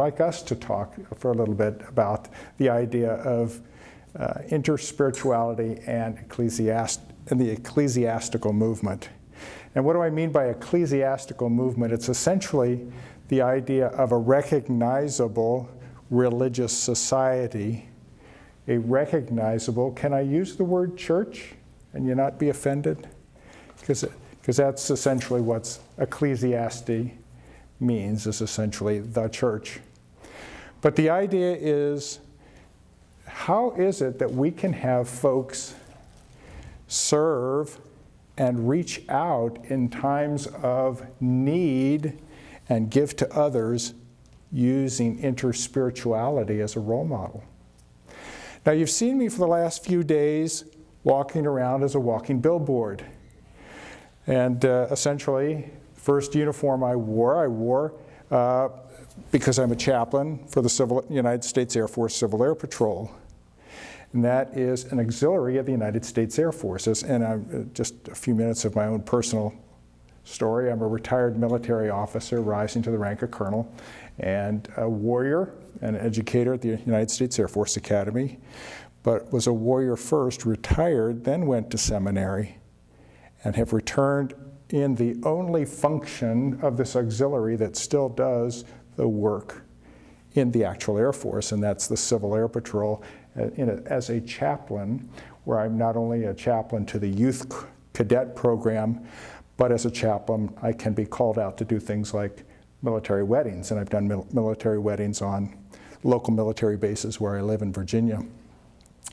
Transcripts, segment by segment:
like us to talk for a little bit about the idea of interspirituality and the ecclesiastical movement. And what do I mean by ecclesiastical movement? It's essentially the idea of a recognizable religious society, a recognizable, can I use the word church and you not be offended? Because that's essentially what Ecclesiastes means, is essentially the church. But the idea is, how is it that we can have folks serve and reach out in times of need and give to others using interspirituality as a role model? Now, you've seen me for the last few days walking around as a walking billboard. And essentially, first uniform I wore because I'm a chaplain for the United States Air Force Civil Air Patrol. And that is an auxiliary of the United States Air Force. And just a few minutes of my own personal story. I'm a retired military officer rising to the rank of colonel and a warrior and an educator at the United States Air Force Academy, but was a warrior first, retired, then went to seminary, and have returned in the only function of this auxiliary that still does the work in the actual Air Force, and that's the Civil Air Patrol, as a chaplain, where I'm not only a chaplain to the youth cadet program, but as a chaplain I can be called out to do things like military weddings, and I've done military weddings on local military bases where I live in Virginia,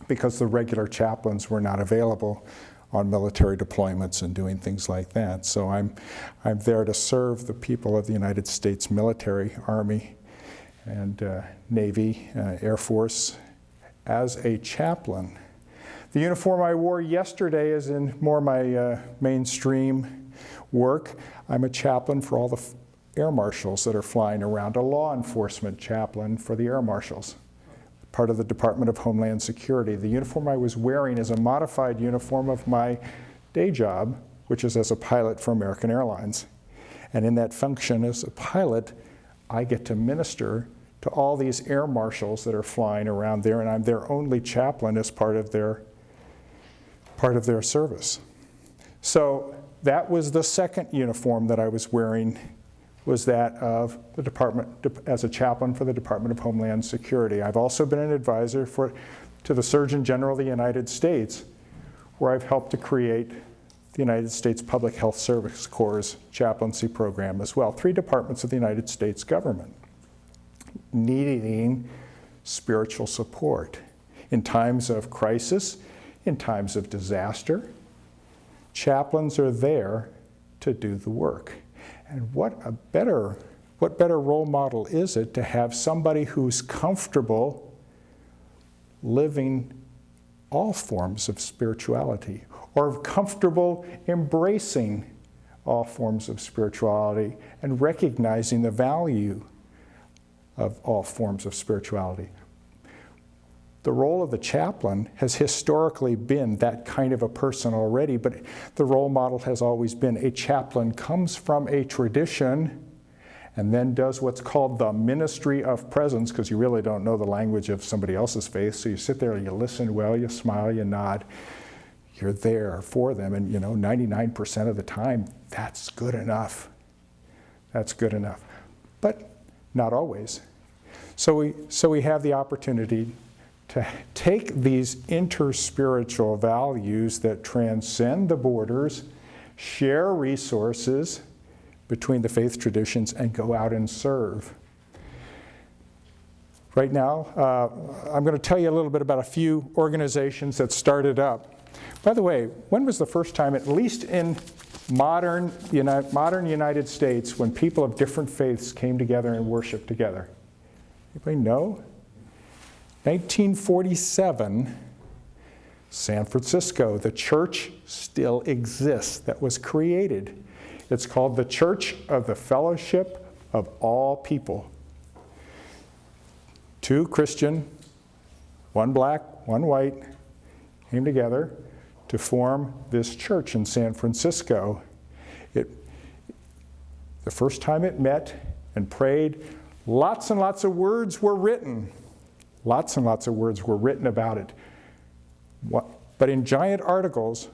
because the regular chaplains were not available on military deployments and doing things like that. So I'm there to serve the people of the United States military, Army, and Navy, Air Force, as a chaplain. The uniform I wore yesterday is in more my mainstream work. I'm a chaplain for all the air marshals that are flying around, a law enforcement chaplain for the air marshals, part of the Department of Homeland Security. The uniform I was wearing is a modified uniform of my day job, which is as a pilot for American Airlines. And in that function as a pilot, I get to minister to all these air marshals that are flying around there, and I'm their only chaplain as part of their service. So that was the second uniform that I was wearing, was that of the department, as a chaplain for the Department of Homeland Security. I've also been an advisor to the Surgeon General of the United States, where I've helped to create the United States Public Health Service Corps' chaplaincy program as well. 3 departments of the United States government needing spiritual support in times of crisis, in times of disaster. Chaplains are there to do the work. And what better role model is it to have somebody who's comfortable living all forms of spirituality, or comfortable embracing all forms of spirituality and recognizing the value of all forms of spirituality. The role of the chaplain has historically been that kind of a person already, but the role model has always been a chaplain comes from a tradition and then does what's called the ministry of presence, because you really don't know the language of somebody else's faith, so you sit there and you listen well, you smile, you nod, you're there for them, and 99% of the time, that's good enough. That's good enough. But not always. So we have the opportunity to take these interspiritual values that transcend the borders, share resources between the faith traditions, and go out and serve. Right now, I'm going to tell you a little bit about a few organizations that started up. By the way, when was the first time, at least in modern United States, when people of different faiths came together and worshiped together? Anybody know? 1947, San Francisco. The church still exists that was created. It's called the Church of the Fellowship of All People. 2 Christian, 1 black, 1 white, came together to form this church in San Francisco. The first time it met and prayed, Lots and lots of words were written. Lots and lots of words were written about it. But in giant articles,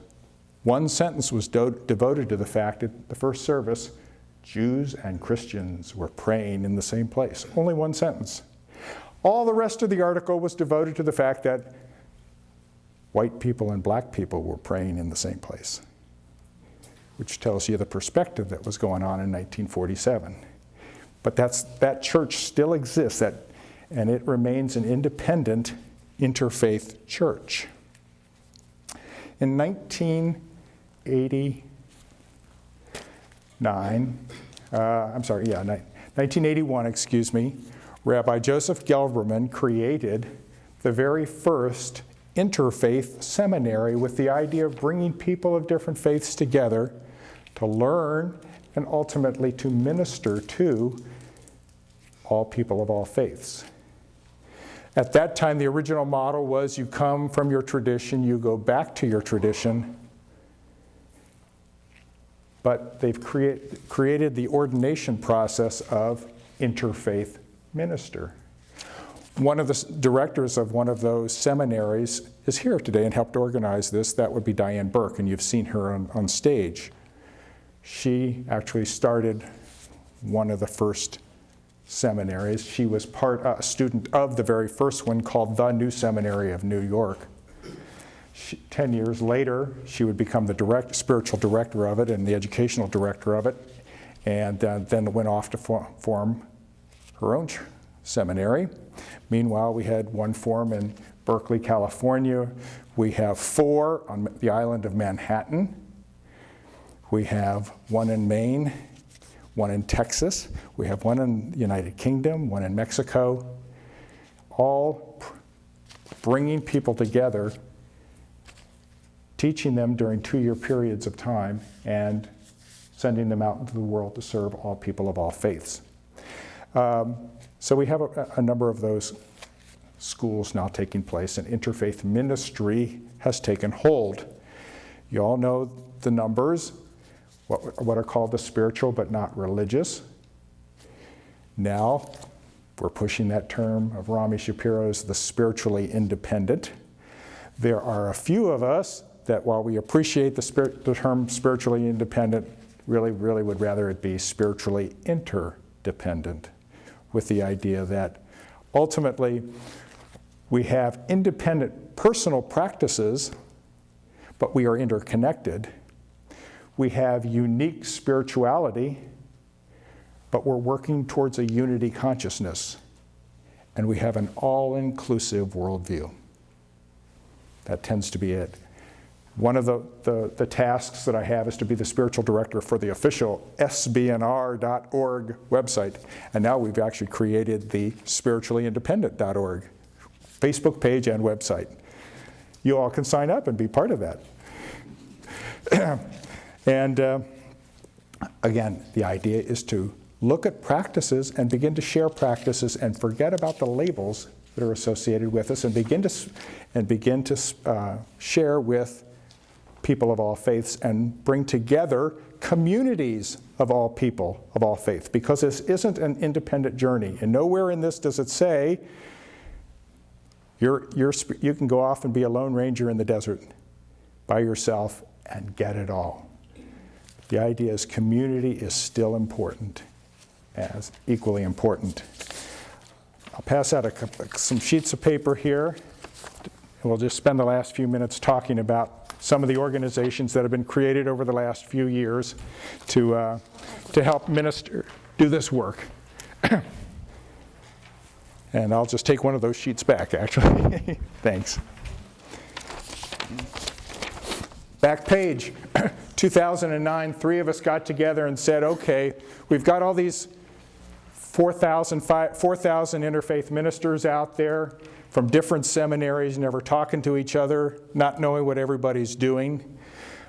one sentence was devoted to the fact that the first service, Jews and Christians were praying in the same place. Only one sentence. All the rest of the article was devoted to the fact that white people and black people were praying in the same place, which tells you the perspective that was going on in 1947. But that church still exists, and it remains an independent interfaith church. In 1981, Rabbi Joseph Gelberman created the very first interfaith seminary with the idea of bringing people of different faiths together to learn and ultimately to minister to all people of all faiths. At that time, the original model was you come from your tradition, you go back to your tradition, but they've created the ordination process of interfaith minister. One of the directors of one of those seminaries is here today and helped organize this. That would be Diane Burke, and you've seen her on stage. She actually started one of the first seminaries. She was a student of the very first one called the New Seminary of New York. 10 years later, she would become the spiritual director of it and the educational director of it, and then went off to form her own seminary. Meanwhile, we had one form in Berkeley, California. We have 4 on the island of Manhattan. We have one in Maine, one in Texas. We have one in the United Kingdom, one in Mexico, all bringing people together, teaching them during 2-year periods of time, and sending them out into the world to serve all people of all faiths. So we have a number of those schools now taking place, and interfaith ministry has taken hold. You all know the numbers, what are called the spiritual but not religious. Now, we're pushing that term of Rami Shapiro's the spiritually independent. There are a few of us that, while we appreciate the term spiritually independent, really would rather it be spiritually interdependent, with the idea that ultimately we have independent personal practices, but we are interconnected. We have unique spirituality, but we're working towards a unity consciousness. And we have an all-inclusive worldview. That tends to be it. One of the tasks that I have is to be the spiritual director for the official sbnr.org website. And now we've actually created the spirituallyindependent.org Facebook page and website. You all can sign up and be part of that. And again, the idea is to look at practices and begin to share practices and forget about the labels that are associated with us, and begin to share with people of all faiths and bring together communities of all people of all faiths, because this isn't an independent journey. And nowhere in this does it say you can go off and be a lone ranger in the desert by yourself and get it all. The idea is community is still important, as equally important. I'll pass out some sheets of paper here, and we'll just spend the last few minutes talking about some of the organizations that have been created over the last few years to help do this work. And I'll just take one of those sheets back, actually. Thanks. Back page, 2009, 3 of us got together and said, okay, we've got all these 4,000 interfaith ministers out there from different seminaries, never talking to each other, not knowing what everybody's doing.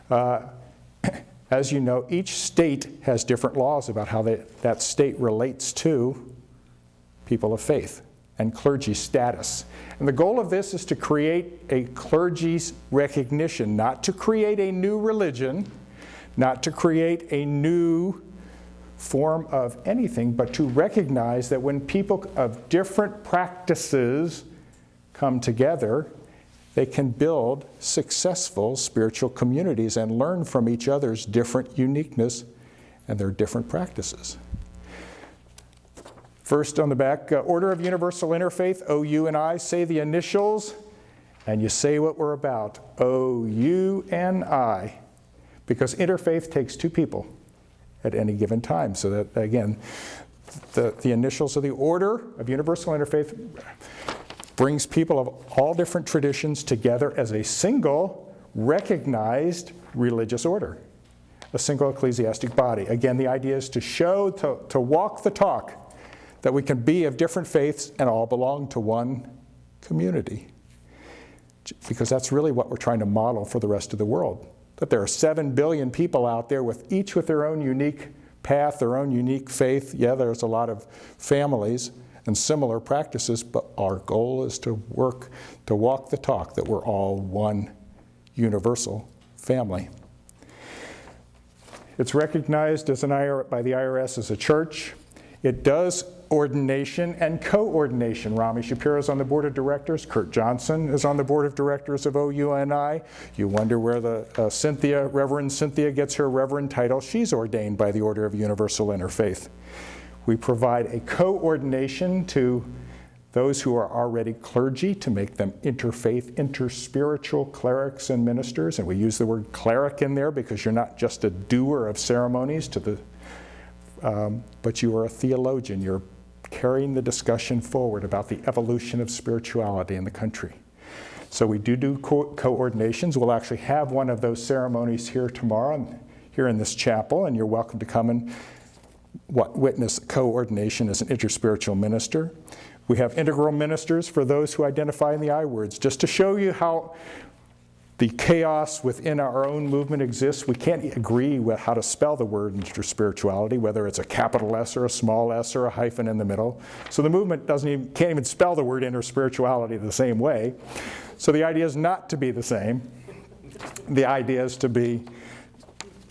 As you know, each state has different laws about how that state relates to people of faith and clergy status. And the goal of this is to create a clergy's recognition, not to create a new religion, not to create a new form of anything, but to recognize that when people of different practices come together, they can build successful spiritual communities and learn from each other's different uniqueness and their different practices. First on the back, Order of Universal Interfaith, OUnI, say the initials, and you say what we're about, OUnI, because interfaith takes two people at any given time. So that, again, the initials of the Order of Universal Interfaith brings people of all different traditions together as a single recognized religious order, a single ecclesiastic body. Again, the idea is to show, to walk the talk, that we can be of different faiths and all belong to one community. Because that's really what we're trying to model for the rest of the world. That there are 7 billion people out there with each with their own unique path, their own unique faith. Yeah, there's a lot of families and similar practices, but our goal is to work, to walk the talk that we're all one universal family. It's recognized as by the IRS as a church. It does ordination and co-ordination. Rami Shapiro is on the board of directors. Kurt Johnson is on the board of directors of OUnI. You wonder where the Reverend Cynthia gets her reverend title. She's ordained by the Order of Universal Interfaith. We provide a co-ordination to those who are already clergy to make them interfaith, interspiritual clerics and ministers. And we use the word cleric in there because you're not just a doer of ceremonies, but you are a theologian. You're carrying the discussion forward about the evolution of spirituality in the country. So we do co-ordinations. We'll actually have one of those ceremonies here tomorrow, here in this chapel, and you're welcome to come and witness co-ordination as an interspiritual minister. We have integral ministers for those who identify in the I words, just to show you how the chaos within our own movement exists. We can't agree with how to spell the word interspirituality, whether it's a capital S or a small s or a hyphen in the middle. So the movement can't even spell the word interspirituality the same way. So the idea is not to be the same. The idea is to be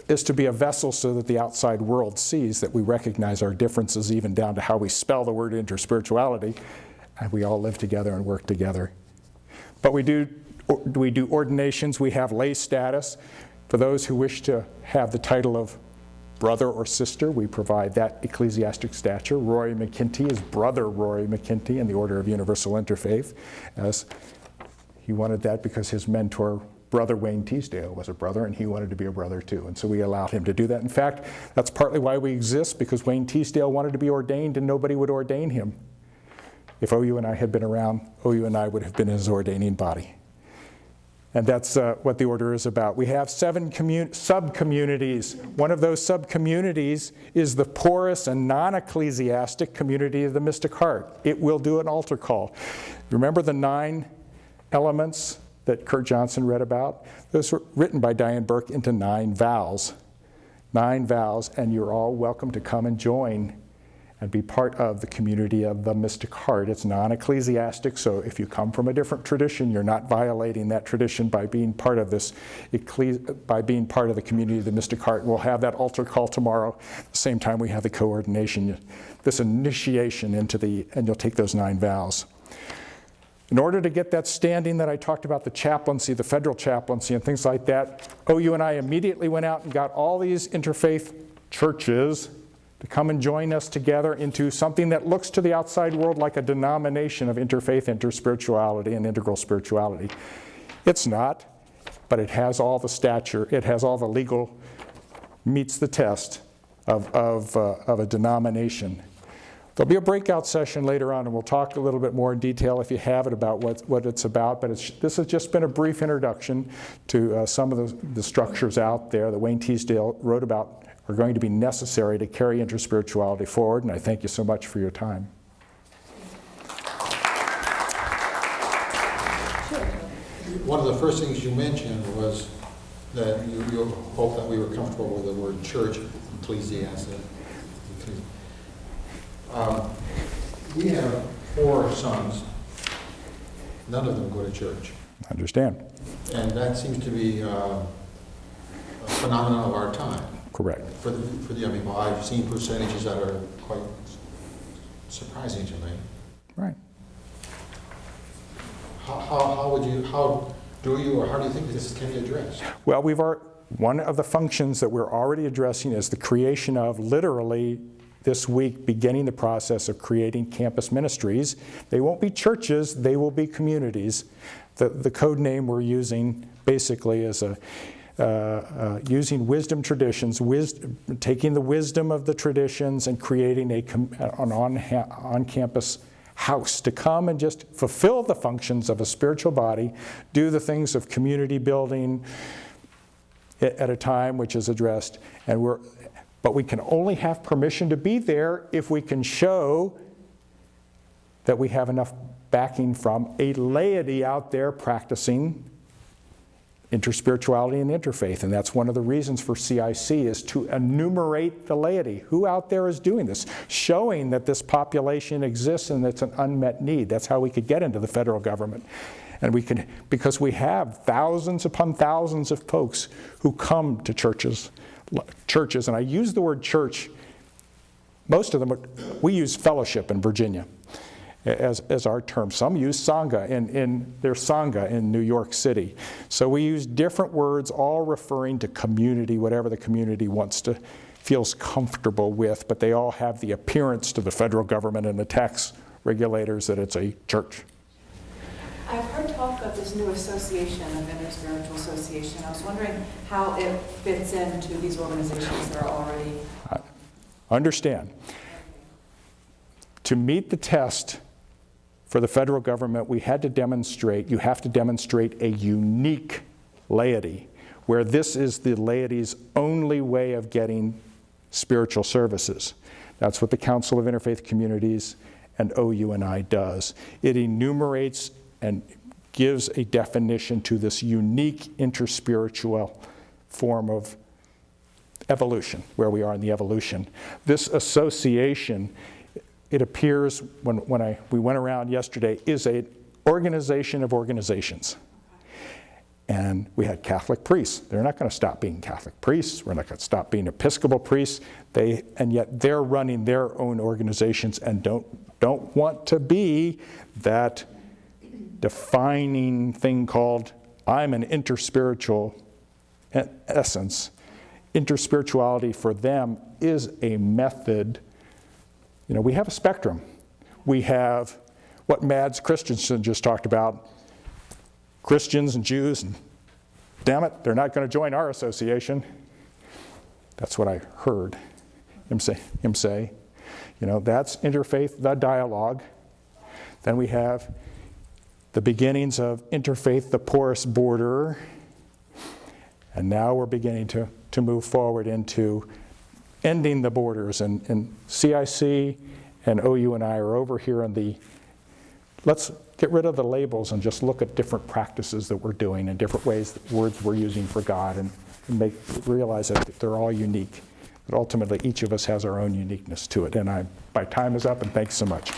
a vessel so that the outside world sees that we recognize our differences, even down to how we spell the word interspirituality, and we all live together and work together. But we do ordinations. We have lay status. For those who wish to have the title of brother or sister, we provide that ecclesiastic stature. Rory McKinty is Brother Rory McKinty in the Order of Universal Interfaith, as he wanted that because his mentor, Brother Wayne Teasdale, was a brother, and he wanted to be a brother too. And so we allowed him to do that. In fact, that's partly why we exist, because Wayne Teasdale wanted to be ordained and nobody would ordain him. If OUnI had been around, OUnI would have been his ordaining body. And that's what the order is about. We have 7 sub-communities. One of those sub-communities is the porous and non-ecclesiastic community of the Mystic Heart. It will do an altar call. Remember the 9 elements that Kurt Johnson read about? Those were written by Diane Burke into 9 vows. 9 vows, and you're all welcome to come and join and be part of the community of the Mystic Heart. It's non-ecclesiastic, so if you come from a different tradition, you're not violating that tradition by being part of this, by being part of the community of the Mystic Heart. We'll have that altar call tomorrow, at the same time we have the coordination, this initiation into and you'll take those 9 vows. In order to get that standing that I talked about, the chaplaincy, the federal chaplaincy and things like that, OUnI immediately went out and got all these interfaith churches to come and join us together into something that looks to the outside world like a denomination of interfaith, interspirituality, and integral spirituality. It's not, but it has all the stature, it has all the legal, meets the test of a denomination. There'll be a breakout session later on, and we'll talk a little bit more in detail if you have it about what it's about, but this has just been a brief introduction to some of the structures out there that Wayne Teasdale wrote about are going to be necessary to carry interspirituality forward, and I thank you so much for your time. One of the first things you mentioned was that you hope that we were comfortable with the word church, ecclesiastic. We have 4 sons. None of them go to church. I understand. And that seems to be a phenomenon of our time. Correct. For the young people. I've seen percentages that are quite surprising to me. Right. How do you think this can be addressed? Well, one of the functions that we're already addressing is the creation of, literally this week, beginning the process of creating campus ministries. They won't be churches, they will be communities. The code name we're using basically is using wisdom traditions, taking the wisdom of the traditions and creating an on-campus house to come and just fulfill the functions of a spiritual body, do the things of community building at a time which is addressed. But we can only have permission to be there if we can show that we have enough backing from a laity out there practicing interspirituality and interfaith. And that's one of the reasons for CIC, is to enumerate the laity. Who out there is doing this? Showing that this population exists and it's an unmet need. That's how we could get into the federal government. And we can, because we have thousands upon thousands of folks who come to churches, and I use the word church, most of them, we use fellowship in Virginia as our term. Some use Sangha there's Sangha in New York City. So we use different words, all referring to community, whatever the community feels comfortable with, but they all have the appearance to the federal government and the tax regulators that it's a church. I've heard talk of this new association of Interspiritual Association. I was wondering how it fits into these organizations that are already... Understand, to meet the test for the federal government, you have to demonstrate a unique laity, where this is the laity's only way of getting spiritual services. That's what the Council of Interfaith Communities and OUnI does. It enumerates and gives a definition to this unique interspiritual form of evolution, where we are in the evolution. This association, it appears, when we went around yesterday, is an organization of organizations. And we had Catholic priests. They're not going to stop being Catholic priests. We're not going to stop being Episcopal priests. And yet they're running their own organizations and don't want to be that defining thing called, I'm an interspiritual essence. Interspirituality for them is a method. You know, we have a spectrum. We have what Mads Christensen just talked about, Christians and Jews, and damn it, they're not going to join our association. That's what I heard him say. You know, that's interfaith, the dialogue. Then we have the beginnings of interfaith, the porous border. And now we're beginning to move forward into ending the borders. And CIC and OUnI are over here in the, let's get rid of the labels and just look at different practices that we're doing and different ways, words we're using for God, and realize that they're all unique. But ultimately, each of us has our own uniqueness to it. And my time is up, and thanks so much.